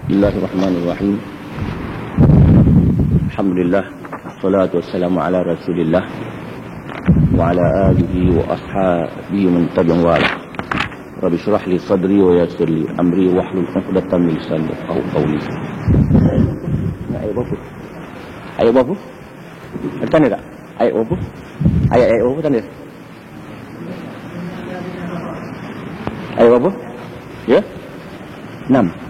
Bismillahirrahmanirrahim. Alhamdulillah, wassalatu wassalamu ala Rasulillah wa ala alihi wa ashabihi man tabi'ahum wa ala. Rabbi shrah li sadri wa yassir li amri wahlul 'uqdatam min lisani yafqahu qawli. Ayat berapa? Ayat berapa? Ada tanda tak? Ayat berapa? Ayat berapa tanda? Ayat berapa? Ya? 6.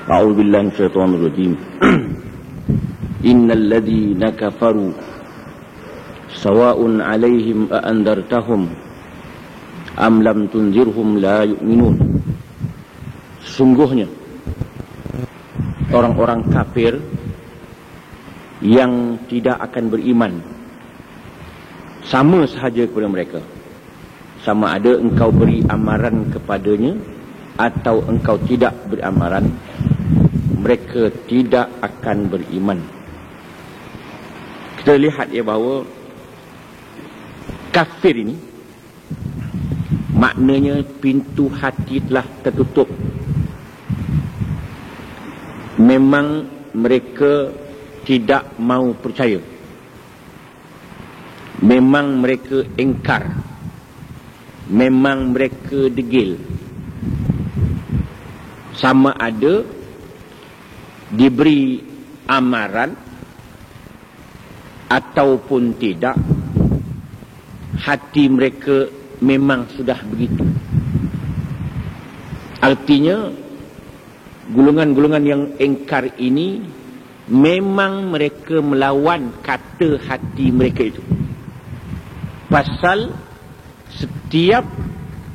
A'udzu billahi minasyaitonir rajim. Innal ladzina kafaru sawa'un 'alaihim a andartahum am lam tunzirhum la yu'minun. Sungguhnya orang-orang kafir yang tidak akan beriman sama sahaja kepada mereka, sama ada engkau beri amaran kepadanya atau engkau tidak beri amaran, mereka tidak akan beriman. Kita lihat ya bahawa kafir ini maknanya pintu hati telah tertutup. Memang mereka tidak mau percaya. Memang mereka engkar. Memang mereka degil. Sama ada diberi amaran ataupun tidak, hati mereka memang sudah begitu. Artinya golongan-golongan yang engkar ini memang mereka melawan kata hati mereka itu. Pasal setiap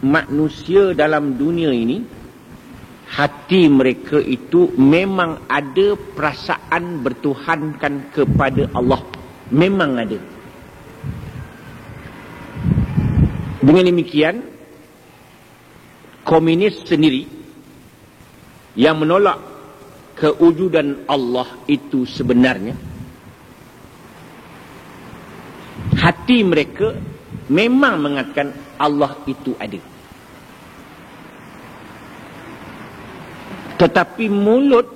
manusia dalam dunia ini, hati mereka itu memang ada perasaan bertuhankan kepada Allah. Memang ada. Dengan demikian, komunis sendiri yang menolak kewujudan Allah itu sebenarnya, hati mereka memang mengatakan Allah itu ada. Tetapi mulut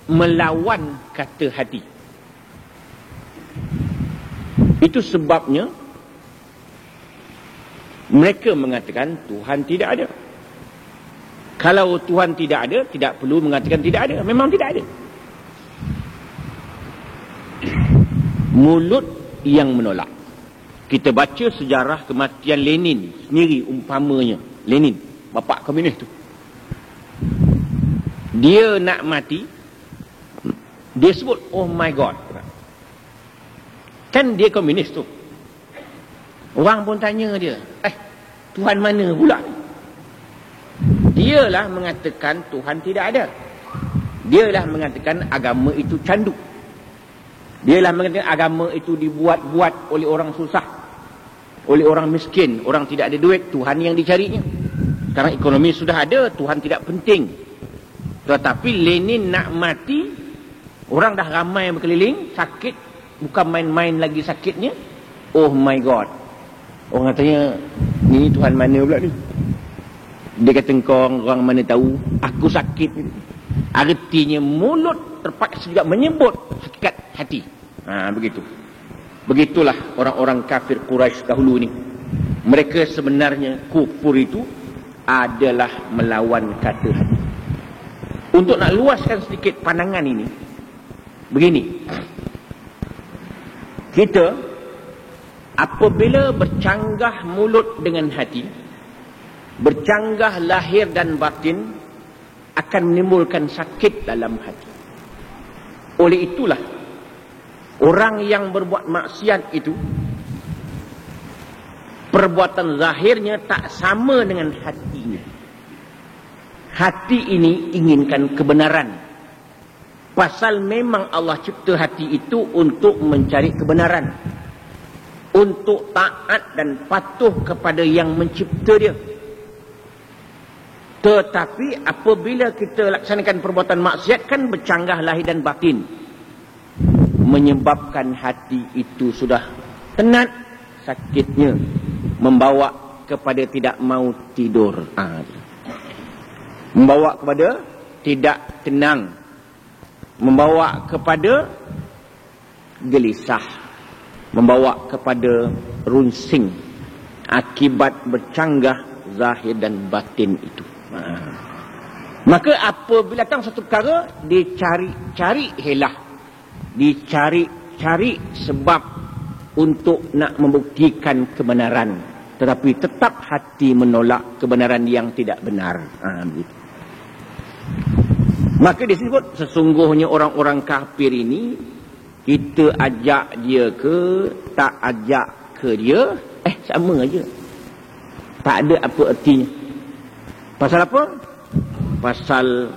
melawan kata hati. Itu sebabnya mereka mengatakan Tuhan tidak ada. Kalau Tuhan tidak ada, tidak perlu mengatakan tidak ada. Memang tidak ada. Mulut yang menolak. Kita baca sejarah kematian Lenin sendiri umpamanya. Lenin, bapa komunis tu. Dia nak mati, dia sebut oh my God. Kan dia komunis tu. Orang pun tanya dia, Tuhan mana pula? Dialah mengatakan Tuhan tidak ada. Dialah mengatakan agama itu candu. Dialah mengatakan agama itu dibuat-buat oleh orang susah, oleh orang miskin, orang tidak ada duit, Tuhan yang dicarinya. Sekarang ekonomi sudah ada, Tuhan tidak penting. Tetapi Lenin nak mati, orang dah ramai berkeliling, sakit, bukan main-main lagi sakitnya. Oh my God. Orang katanya, ni Tuhan mana pula ni? Dia kata, engkau orang mana tahu, aku sakit. Artinya mulut terpaksa juga menyebut hakikat hati. Begitu. Begitulah orang-orang kafir Quraisy dahulu ni. Mereka sebenarnya kufur itu adalah melawan kata hati. Untuk nak luaskan sedikit pandangan ini, begini. Kita apabila bercanggah mulut dengan hati, bercanggah lahir dan batin, akan menimbulkan sakit dalam hati. Oleh itulah orang yang berbuat maksiat itu, perbuatan zahirnya tak sama dengan hatinya. Hati ini inginkan kebenaran. Pasal memang Allah cipta hati itu untuk mencari kebenaran, untuk taat dan patuh kepada yang mencipta dia. Tetapi apabila kita laksanakan perbuatan maksiat kan bercanggah lahir dan batin, menyebabkan hati itu sudah tenat sakitnya, membawa kepada tidak mau tidur, membawa kepada tidak tenang, membawa kepada gelisah, membawa kepada runsing akibat bercanggah zahir dan batin itu. Maka apabila datang satu perkara, dicari-cari helah, dicari-cari sebab untuk nak membuktikan kebenaran, tetapi tetap hati menolak kebenaran yang tidak benar. Begitu. Maka disebut sesungguhnya orang-orang kafir ini, kita ajak dia ke tak ajak ke dia, sama aja. Tak ada apa artinya. Pasal apa? Pasal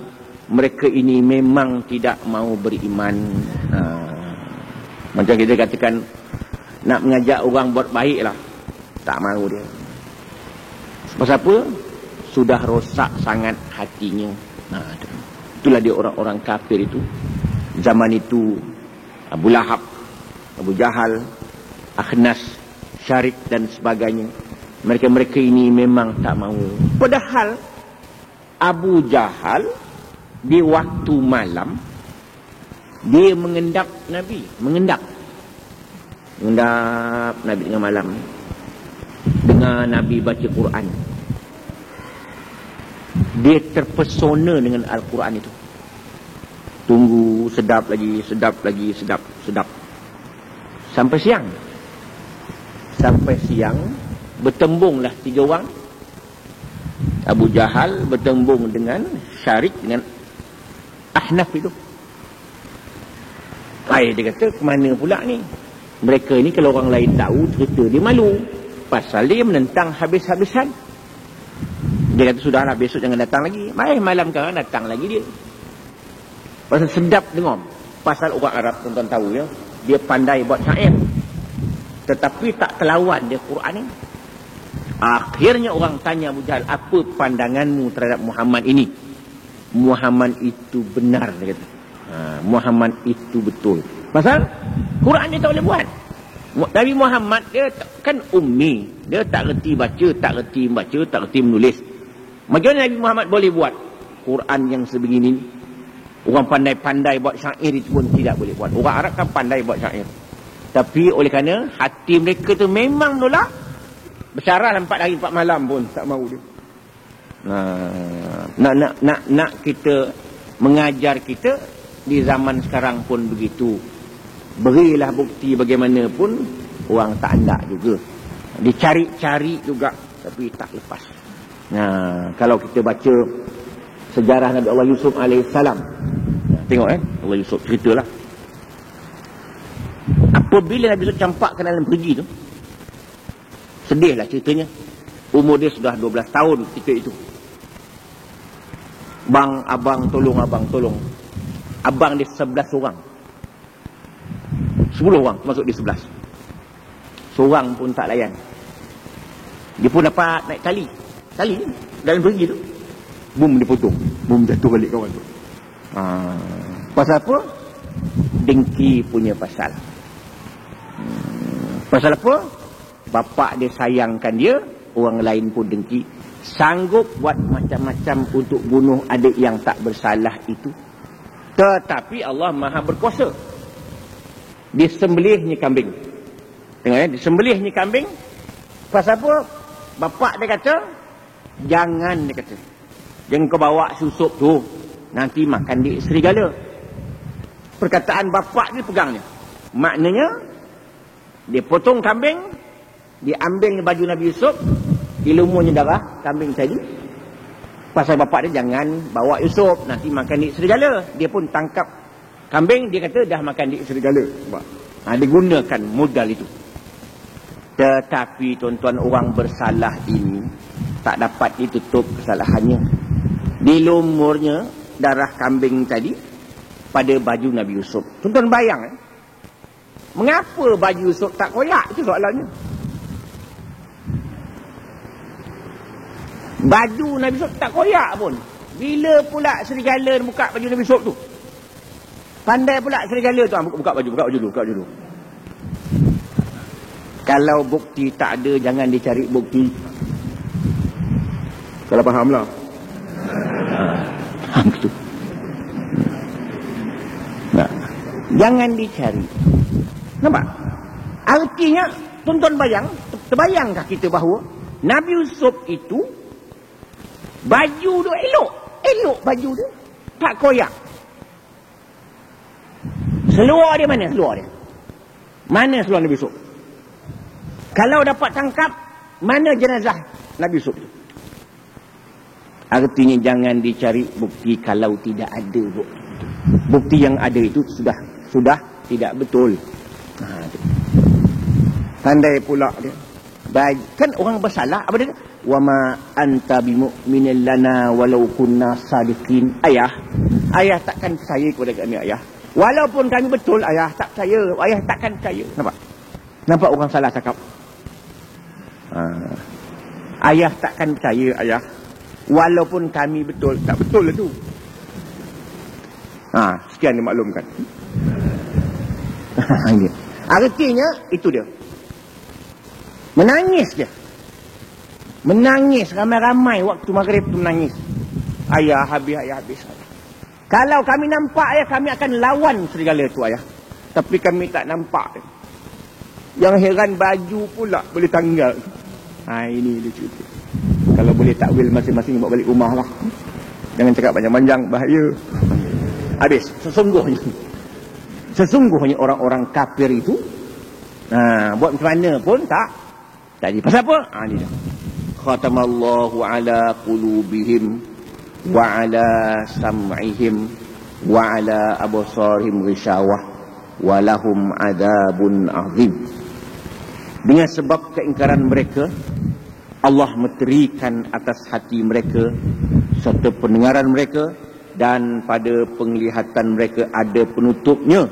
mereka ini memang tidak mau beriman. Macam kita katakan nak mengajak orang buat baik lah, tak mahu dia. Pasal apa? Sudah rosak sangat hatinya. Itulah dia orang-orang kafir itu. Zaman itu Abu Lahab, Abu Jahal, Akhnas, Syarik dan sebagainya. Mereka-mereka ini memang tak mahu. Padahal Abu Jahal di waktu malam dia mengendap Nabi, mengendap Nabi tengah malam, dengar Nabi baca Quran. Dia terpesona dengan Al-Quran itu. Tunggu, sedap lagi, sedap. Sampai siang bertembunglah 3 orang. Abu Jahal bertembung dengan Syarik, dengan Ahnaf itu. Dia kata, kemana pula ni? Mereka ni kalau orang lain tahu cerita, dia malu. Pasal dia menentang habis-habisan. Dia kata, sudahlah, besok jangan datang lagi. Malam kan datang lagi dia. Pasal sedap dengar. Pasal orang Arab, tuan-tuan tahu ya, dia pandai buat syair, tetapi tak terlawan dia Quran ni. Akhirnya orang tanya Abu Jahal, apa pandanganmu terhadap Muhammad ini? Muhammad itu benar, dia kata. Muhammad itu betul. Pasal Quran dia tak boleh buat. Nabi Muhammad dia kan ummi, dia tak reti baca, tak reti menulis. Macam mana Nabi Muhammad boleh buat Quran yang sebegini? Orang pandai-pandai buat syair itu pun tidak boleh buat. Orang Arab kan pandai buat syair, tapi oleh kerana hati mereka tu memang nolak, bersyarah 4 hari 4 malam pun tak mahu dia. Nak kita mengajar kita di zaman sekarang pun begitu. Berilah bukti bagaimanapun, orang tak andak juga. Dicari-cari juga, tapi tak lepas. Kalau kita baca sejarah Nabi Allah Yusuf alaihissalam, tengok Allah Yusuf ceritalah. Apabila Nabi Yusuf campak ke dalam perigi tu, sedihlah ceritanya. Umur dia sudah 12 tahun ketika itu. Abang tolong. Abang dia 11 orang. 10 orang masuk di 11. Seorang pun tak layan. Dia pun dapat naik tali dalam pergi tu. Bum, dia potong. Bum, jatuh balik kawan tu. Pasal apa? Dengki punya pasal. Pasal apa? Bapak dia sayangkan dia, orang lain pun dengki. Sanggup buat macam-macam untuk bunuh adik yang tak bersalah itu. Tetapi Allah Maha berkuasa. Disembelihnya kambing. Tengok ya, disembelihnya kambing. Pasal apa? Bapak dia kata, jangan kau bawa susup tu, nanti makan di serigala. Perkataan bapak dia pegang dia. Maknanya, dia potong kambing, dia ambil baju Nabi Yusuf, ilmunya darah kambing tadi. Pasal bapak dia jangan bawa Yusuf, nanti makan di serigala. Dia pun tangkap kambing, dia kata dah makan di serigala. Dia gunakan modal itu. Tetapi tuan-tuan, orang bersalah ini tak dapat ditutup kesalahannya. Dilumurnya darah kambing tadi pada baju Nabi Yusuf. Tuan-tuan bayang, mengapa baju Yusuf tak koyak? Itu soalannya. Baju Nabi SAW tak koyak pun. Bila pula serigala buka baju Nabi SAW tu? Pandai pula serigala tu. Buka baju dulu. Kalau bukti tak ada, jangan dicari bukti. Kalau fahamlah. Faham tu. Nah, jangan dicari. Nampak? Artinya, tonton terbayangkah kita bahawa Nabi Yusuf itu baju tu elok baju dia, tak koyak. Seluar dia mana? Mana seluar Nabi Yusuf? Kalau dapat tangkap, mana jenazah Nabi Yusuf tu? Artinya jangan dicari bukti kalau tidak ada bukti. Bukti yang ada itu sudah tidak betul. Pandai pula dia. Kan orang bersalah, apa dia? Wa ma anta bimu'minin lana walau kunna sadiqin. Ayah takkan percaya kepada kami, ayah. Walaupun kami betul, ayah tak percaya. Ayah takkan percaya. Nampak orang salah cakap. Ayah takkan percaya, ayah. Walaupun kami betul. Tak betul lah tu. Sekian dimaklumkan. Artinya itu dia. Menangis dia. Menangis ramai-ramai waktu maghrib tu menangis. Ayah habis. Kalau kami nampak ayah, kami akan lawan serigala tu, ayah. Tapi kami tak nampak. Yang heran baju pula boleh tanggal. Ini lucu. Kalau boleh takwil masing-masing bawa balik rumah lah. Jangan cakap panjang-panjang, bahaya. Habis. Sesungguhnya orang-orang kafir itu buat macam mana pun tak jadi. Pasal apa? Ini dah. Khatamallahu ala qulubihim wa ala sam'ihim wa ala absarihim ghishawah wa lahum adabun azim. Dengan sebab keingkaran mereka, Allah meterikan atas hati mereka serta pendengaran mereka, dan pada penglihatan mereka ada penutupnya,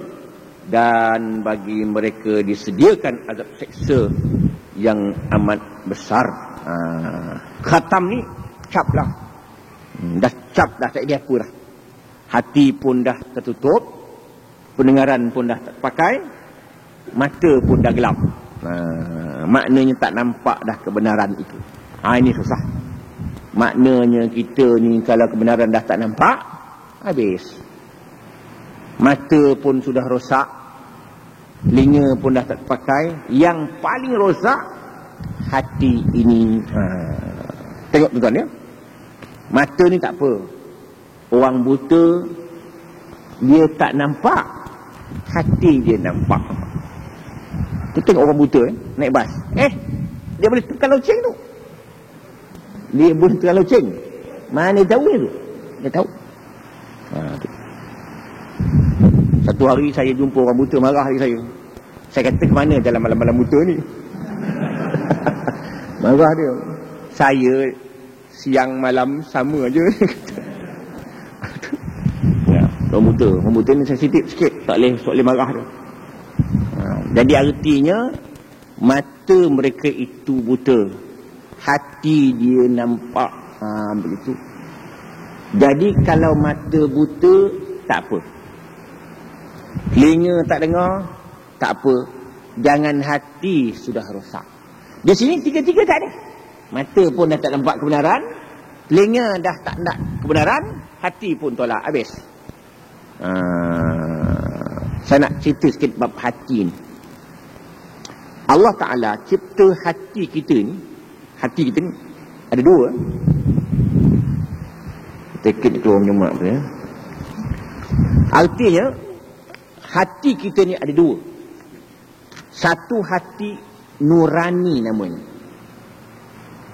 dan bagi mereka disediakan azab seksa yang amat besar. Khatam ni cap lah. Dah cap dah, tak ada apa dah. Hati pun dah tertutup, pendengaran pun dah tak pakai, mata pun dah gelap. Maknanya tak nampak dah kebenaran itu. Ini susah. Maknanya kita ni kalau kebenaran dah tak nampak, habis. Mata pun sudah rosak, telinga pun dah tak pakai. Yang paling rosak hati ini. Tengok tuan-tuan ya. Mata ni tak apa. Orang buta dia tak nampak, hati dia nampak. Tu tengok orang buta naik bas. Dia boleh tekan loceng tu. Dia boleh tekan loceng. Mana dia tahu tu? Dia tahu. Tu. Satu hari saya jumpa orang buta marah dengan saya. Saya kata, ke mana dalam malam-malam buta ni? Marah dia. Saya siang malam sama aja. Orang buta ni sensitif sikit. Tak boleh marah dia. Jadi artinya mata mereka itu buta, hati dia nampak. Begitu. Jadi kalau mata buta tak apa, telinga tak dengar tak apa, jangan hati sudah rosak. Di sini tiga-tiga tak ada. Mata pun dah tak nampak kebenaran, telinga dah tak nak kebenaran, hati pun tolak, habis. Saya nak cerita sikit bab hati ni. Allah Ta'ala cipta hati kita ni ada dua. Tekit keluar menyemak tu ya. Artinya hati kita ni ada dua. Satu hati nurani namanya,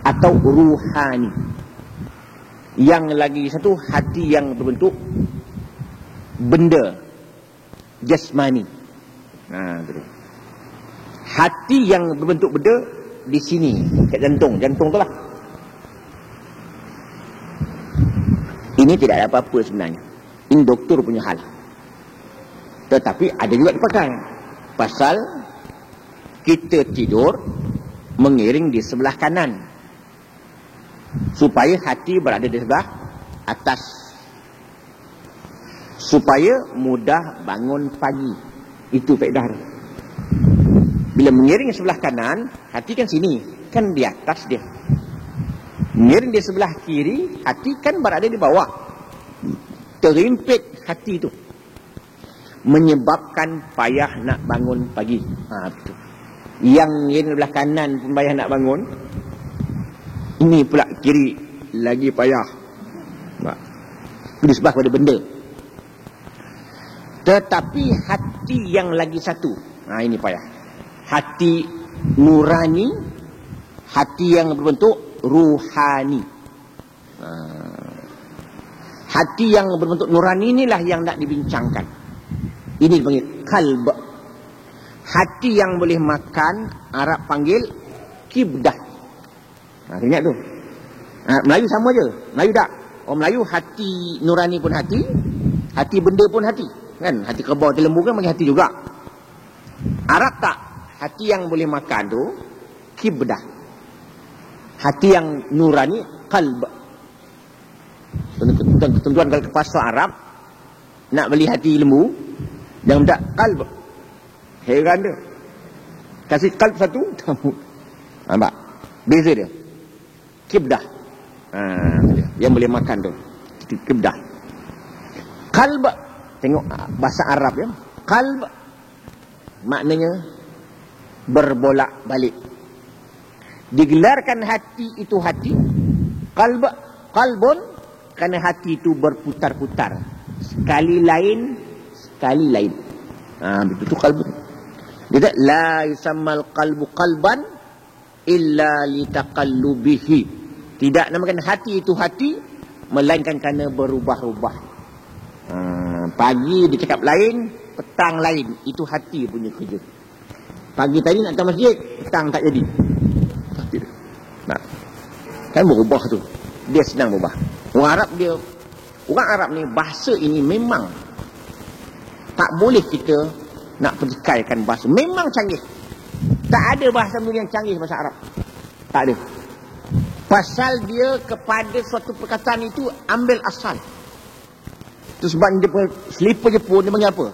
atau ruhani. Yang lagi satu hati yang berbentuk benda, jasmani. Tu. Hati yang berbentuk benda di sini, kat jantung tu lah. Ini tidak ada apa-apa sebenarnya. Ini doktor punya hal. Tetapi ada juga dipakai. Pasal kita tidur mengiring di sebelah kanan. supaya hati berada di sebelah atas, supaya mudah bangun pagi. Itu faedah dia. Bila mengiring sebelah kanan, hati kan sini, kan di atas dia. Mengiring di sebelah kiri, hati kan berada di bawah. Terimpit hati itu, menyebabkan payah nak bangun pagi. Betul. Yang ngiring sebelah kanan pun payah nak bangun, ini pula kiri lagi payah. Di sebelah pada benda. Tetapi hati yang lagi satu, ini payah. Hati nurani, hati yang berbentuk ruhani. Hati yang berbentuk nurani inilah yang nak dibincangkan. Ini dipanggil kalb. Hati yang boleh makan, Arab panggil kibdah. Ingat tu. Melayu sama je. Melayu tak? Orang Melayu hati nurani pun hati, hati benda pun hati. Kan? Hati kerbau, hati lembu kan panggil hati juga. Arab tak? Hati yang boleh makan tu kibdah. Hati yang nurani kalb. Ketentuan kalau ke pasar Arab nak beli hati lembu, jangan minta kalb. Heran dia. Kasih kalb satu, nampak? Beza dia. Kibdah. Yang boleh makan tu. Kibdah. Kalb, tengok bahasa Arab ya. Kalb maknanya berbolak-balik. Digelarkan hati itu hati. Kalbun kerana hati itu berputar-putar. Sekali lain, sekali lain. Begitu kalbu. Dia kata, la yusammal qalbu qalban illa litaqallubihi. Tidak namakan hati itu hati, melainkan kerana berubah-ubah. Pagi dia cakap lain, petang lain. Itu hati punya kerja. Pagi tadi nak datang masjid, petang tak jadi. Kan berubah tu. Dia senang berubah. Orang Arab ni bahasa ini memang tak boleh kita nak pertikaikan bahasa. Memang canggih. Tak ada bahasa yang canggih bahasa Arab. Tak ada. Pasal dia kepada suatu perkataan itu ambil asal. Itu sebab dia selipar Jepun dia panggil apa?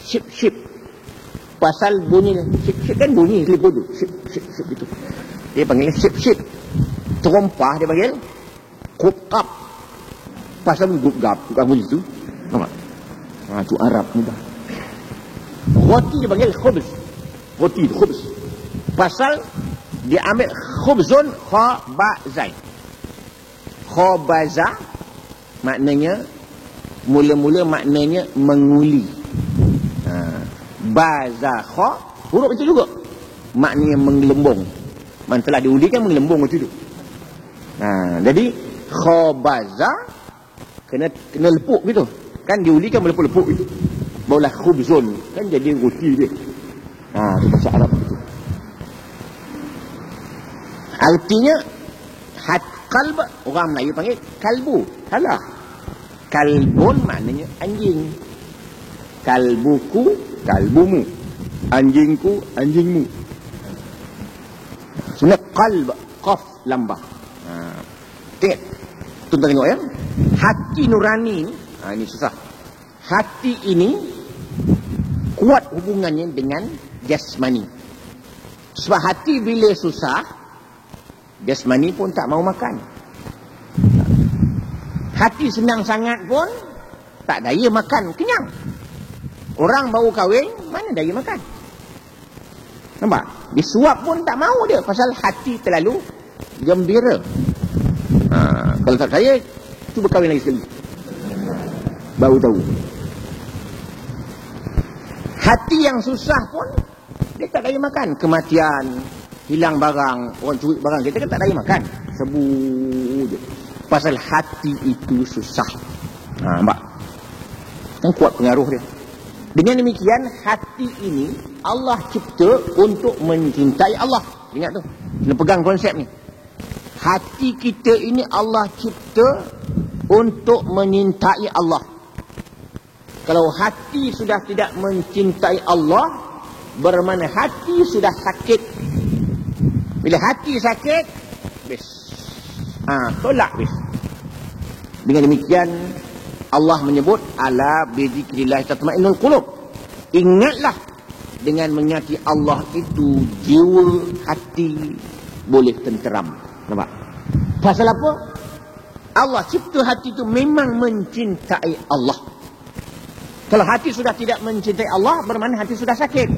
Ship. Pasal bunyi ship kan bunyi selipar tu. Ship itu. Dia panggil ship. Terompah dia panggil kup-kap. Pasal gup-gap bunyi tu. Nampak? Itu Arab mudah. Roti dia panggil khubz. Roti itu khubz. Pasal dia ambil khubzun khabazain. Khabaza maknanya mula-mula maknanya menguli. Bazakha huruf itu juga maknanya menggelembung. Mantelah diuli kan menggelembung itu tu. Jadi khabaza kena lepuk gitu. Kan diuli kan melepuk-lepuk itu. Barulah khubzun kan jadi roti dia. Itu bahasa Arab itu. Artinya kalb, orang Melayu panggil kalbu. Salah. Kalbun maknanya anjing. Kalbuku, kalbumu. Anjingku, anjingmu. Sebenarnya kalb, qaf lambah. Tuan-tuan tengok ya. Hati nurani ini, ini susah. Hati ini kuat hubungannya dengan jasmani. Sebab hati bila susah, jasmani pun tak mau makan. Hati senang sangat pun tak daya makan, kenyang. Orang baru kahwin, mana daya makan? Nampak? Disuap pun tak mau dia, pasal hati terlalu gembira. Kalau tak saya, cuba kahwin lagi sekali. Baru tahu. Hati yang susah pun, dia tak daya makan. Kematian, hilang barang, orang curi barang, kita kan tak daya makan. Sebu je. Pasal hati itu susah. Nampak? Kan kuat pengaruh dia. Dengan demikian, hati ini Allah cipta untuk mencintai Allah. Ingat tu. Kena pegang konsep ni. Hati kita ini Allah cipta untuk menyintai Allah. Kalau hati sudah tidak mencintai Allah, bermakna hati sudah sakit. Bila hati sakit, Tolak bis. Dengan demikian Allah menyebut ala bizikrillah tatmainnul qulub. Ingatlah, dengan mengingati Allah itu jiwa, hati boleh tenteram. Nampak? Pasal apa? Allah cipta hati itu memang mencintai Allah. Kalau hati sudah tidak mencintai Allah, bermakna hati sudah sakit.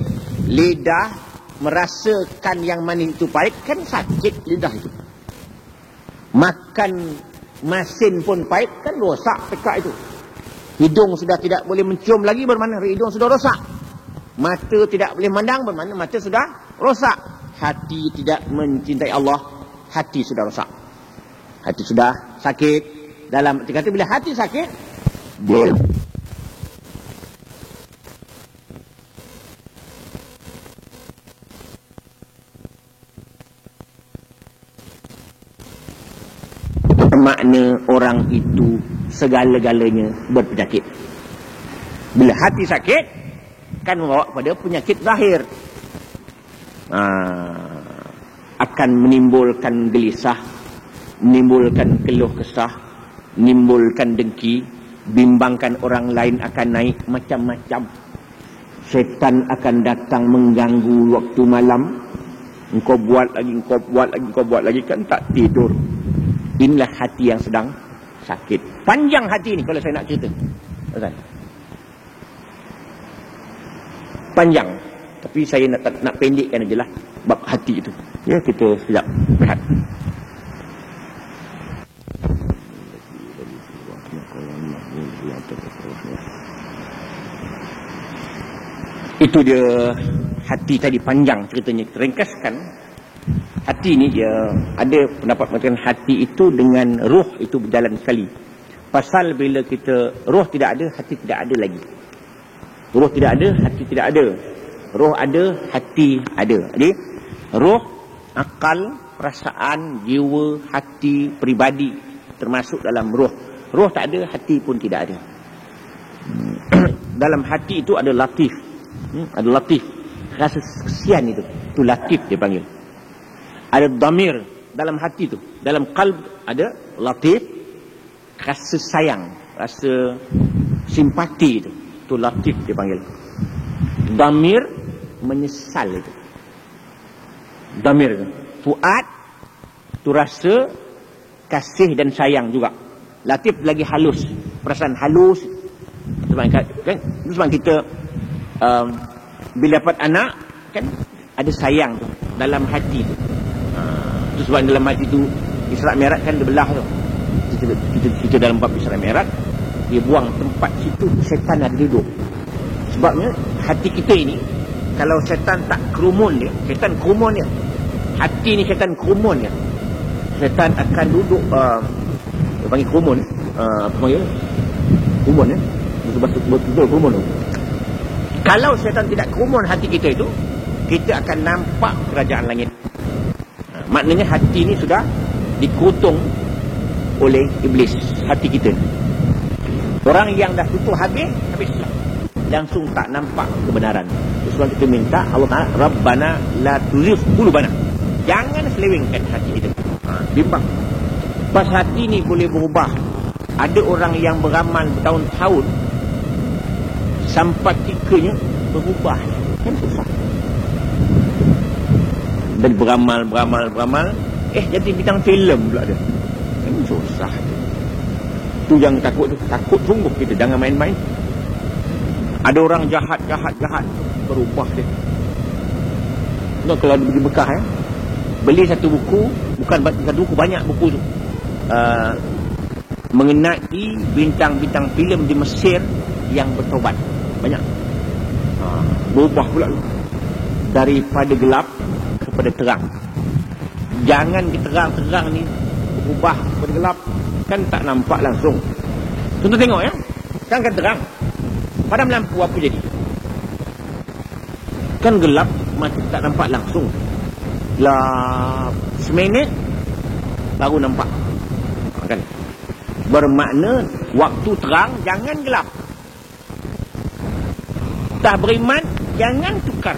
Lidah merasakan yang manis itu pahit, kan sakit lidah itu. Makan masin pun pahit, kan rosak tekak itu. Hidung sudah tidak boleh mencium lagi, bermakna hidung sudah rosak. Mata tidak boleh mandang, bermakna mata sudah rosak. Hati tidak mencintai Allah, hati sudah rosak. Hati sudah sakit. Dalam arti kata, bila hati sakit, makna orang itu segala-galanya berpenyakit. Bila hati sakit, kan membawa pada penyakit zahir. Akan menimbulkan gelisah, menimbulkan keluh kesah, menimbulkan dengki, bimbangkan orang lain akan naik macam-macam. Syaitan akan datang mengganggu waktu malam. Engkau buat lagi, engkau buat lagi, engkau buat lagi, kan tak tidur. Inilah hati yang sedang sakit. Panjang hati ni kalau saya nak cerita. Panjang. Tapi saya nak pendekkan aja lah bab hati itu. Ya, kita sekejap berehat. Itu dia hati tadi, panjang ceritanya. Ringkaskan. Hati ni dia ada pendapat mengatakan hati itu dengan roh itu berjalan sekali. Pasal bila kita roh tidak ada, hati tidak ada lagi. Roh tidak ada, hati tidak ada. Roh ada, hati ada. Jadi roh, akal, perasaan, jiwa, hati, peribadi termasuk dalam roh. Roh tak ada, hati pun tidak ada. Dalam hati itu ada latif. Ada latif. Rasa kesian itu. Itu latif dia panggil. Ada damir dalam hati tu. Dalam qalb ada latif, rasa sayang, rasa simpati itu. Itu latif dia panggil. Damir, menyesal itu. Damir itu. Fuad, tu rasa kasih dan sayang juga. Latif lagi halus. Perasaan halus. Sebab kita bila dapat anak, kan ada sayang tu dalam hati tu. Itu sebab dalam hati tu Isra' Mi'raj kan dia belah tu. Kita dalam bab Isra' Mi'raj, dia buang tempat situ syaitan ada duduk. Sebabnya hati kita ini, kalau syaitan tak kerumun dia, syaitan kerumun dia. Hati ni syaitan kerumun dia. Syaitan akan duduk dia panggil kerumun. Apa panggil? Kerumun ya. Betul kerumun tu. Kalau syaitan tidak kerumun hati kita itu, kita akan nampak kerajaan langit. Maknanya hati ni sudah dikutung oleh iblis, hati kita. Orang yang dah tutup habis langsung tak nampak kebenaran. Sebab kita minta Allah Ta'ala, Rabbana la tuzigh qulubana. Jangan selewengkan hati kita. Bimbang. Pas hati ni boleh berubah. Ada orang yang beramal bertahun-tahun sampai tikanya berubah. Kan susah. Dan beramal, jadi bintang filem pula dia. Kan susah. Tu yang takut tu. Takut sungguh kita. Jangan main-main. Ada orang jahat berubah dia. No, kalau beli bekah beli satu buku, bukan satu buku, banyak buku tu. Mengenai bintang-bintang filem di Mesir yang bertobat. Banyak. Berubah pula tu. Daripada gelap kepada terang. Jangan terang ni berubah kepada gelap, kan tak nampak langsung. Contoh tengok ya, kan terang, padam lampu apa jadi? Kan gelap, mata tak nampak langsung. Gelap seminit baru nampak. Kan bermakna waktu terang jangan gelap. Tak beriman jangan tukar.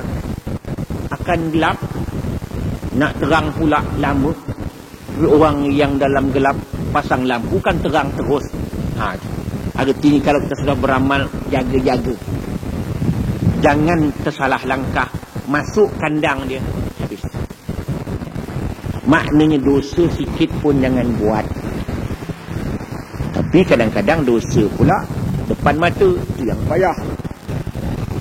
Akan gelap nak terang pula lama. Tapi orang yang dalam gelap pasang lampu kan terang terus. Artinya kalau kita sudah beramal, jaga-jaga. Jangan tersalah langkah, masuk kandang dia, habis. Maknanya dosa sikit pun jangan buat. Tapi kadang-kadang dosa pula depan mata, itu yang payah.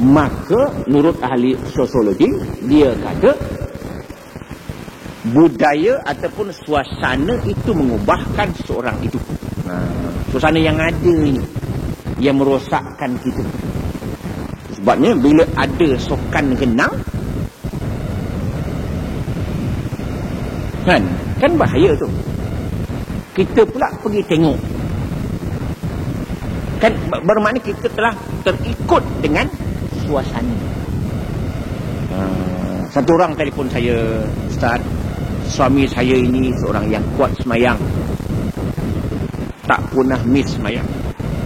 Maka menurut ahli sosiologi, dia kata budaya ataupun suasana itu mengubahkan seorang itu. Suasana yang ada ini yang merosakkan kita. Sebabnya bila ada sokan genang, kan bahaya tu. Kita pula pergi tengok, kan bermakna kita telah terikut dengan suasana. Satu orang telefon saya, Ustaz, suami saya ini seorang yang kuat semayang, tak pernah miss semayang,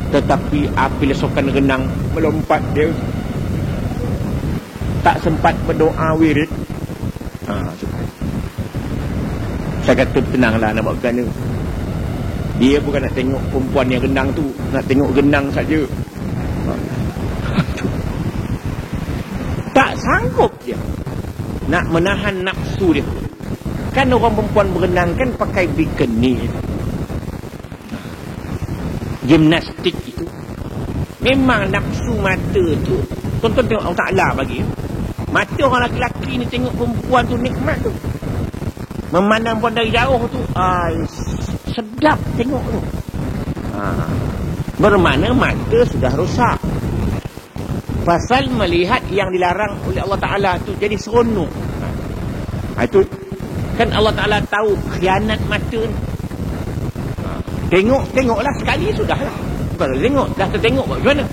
tetapi apabila sokan genang melompat dia, tak sempat berdoa wirid. Saya kata tenanglah, nak buat kerana dia bukan nak tengok perempuan yang genang tu, nak tengok genang saja. Tak sanggup dia nak menahan nafsu dia. Kan orang perempuan berenang kan pakai bikini, gimnastik itu. Memang nafsu mata tu, tonton tengok Allah Ta'ala bagi. Mata orang lelaki ni tengok perempuan tu nikmat tu. Memandang perempuan dari jauh tu, sedap tengok tu. Bermakna mata sudah rosak. Pasal melihat yang dilarang oleh Allah Ta'ala tu jadi seronok. Itu kan Allah Ta'ala tahu khianat mata ni. Tengoklah sekali sudah lah. Bukan tengok, dah tertengok buat macam mana?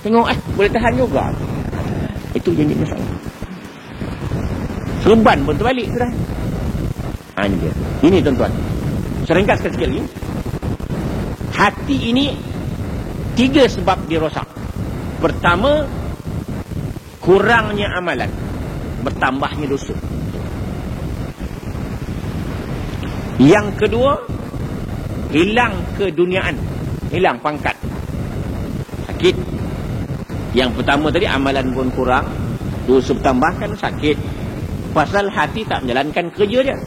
Tengok boleh tahan juga. Itu janji masalah. Serban pun terbalik sudah. Ini tuan-tuan, saya ringkaskan sikit lagi. Hati ini 3 sebab dia rosak. Pertama, kurangnya amalan, bertambahnya dosa. Yang kedua, hilang keduniaan, hilang pangkat, sakit. Yang pertama tadi amalan pun kurang, dosa bertambah, kan sakit. Pasal hati tak menjalankan kerja dia.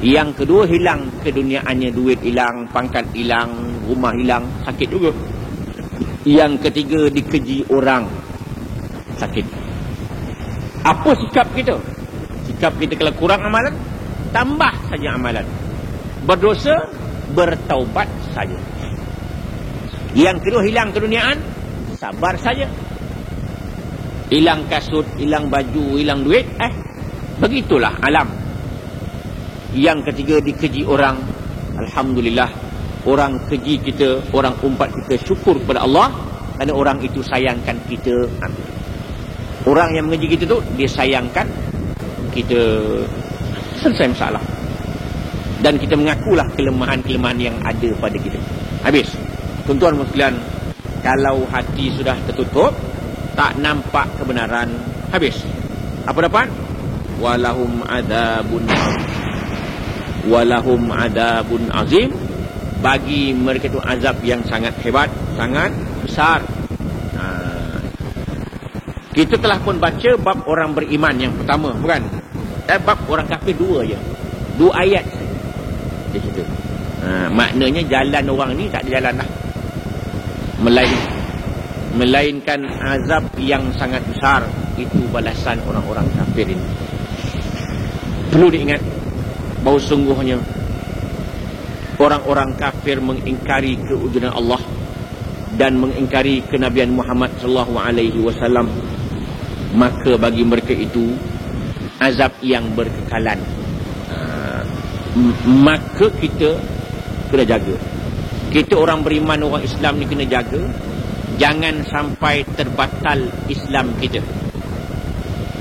Yang kedua, hilang keduniaannya, duit hilang, pangkat hilang, rumah hilang, sakit juga. Yang ketiga, dikeji orang, sakit. Apa sikap kita? Sikap kita kalau kurang amalan, tambah saja amalan. Berdosa, bertaubat saja. Yang kedua, hilang keduniaan, sabar saja. Hilang kasut, hilang baju, hilang duit, begitulah alam. Yang ketiga, dikeji orang. Alhamdulillah, orang keji kita, orang umpat kita, syukur kepada Allah kerana orang itu sayangkan kita. Orang yang mengeji kita tu, dia sayangkan kita, selesai masalah. Dan kita mengakulah kelemahan-kelemahan yang ada pada kita. Habis. Tuan-tuan sekalian, kalau hati sudah tertutup, tak nampak kebenaran, habis. Apa dapat? Walahum adabun azim. Bagi mereka itu azab yang sangat hebat, sangat besar. Kita telah pun baca bab orang beriman yang pertama, bukan? Bab orang kafir 2 je, 2 ayat di situ. Maknanya jalan orang ni tak ada jalan dah, melainkan azab yang sangat besar. Itu balasan orang-orang kafir ini. Perlu diingat bahawa sungguhnya orang-orang kafir mengingkari kewujudan Allah dan mengingkari kenabian Muhammad sallallahu alaihi wasallam, maka bagi mereka itu azab yang berkekalan. Maka kita kena jaga. Kita orang beriman, orang Islam ni kena jaga, jangan sampai terbatal Islam kita,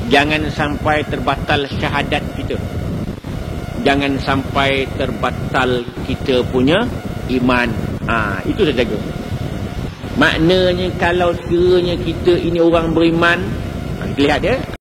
jangan sampai terbatal syahadat kita, jangan sampai terbatal kita punya iman. Itu dah jaga. Maknanya kalau sekiranya kita ini orang beriman, kita lihat dia,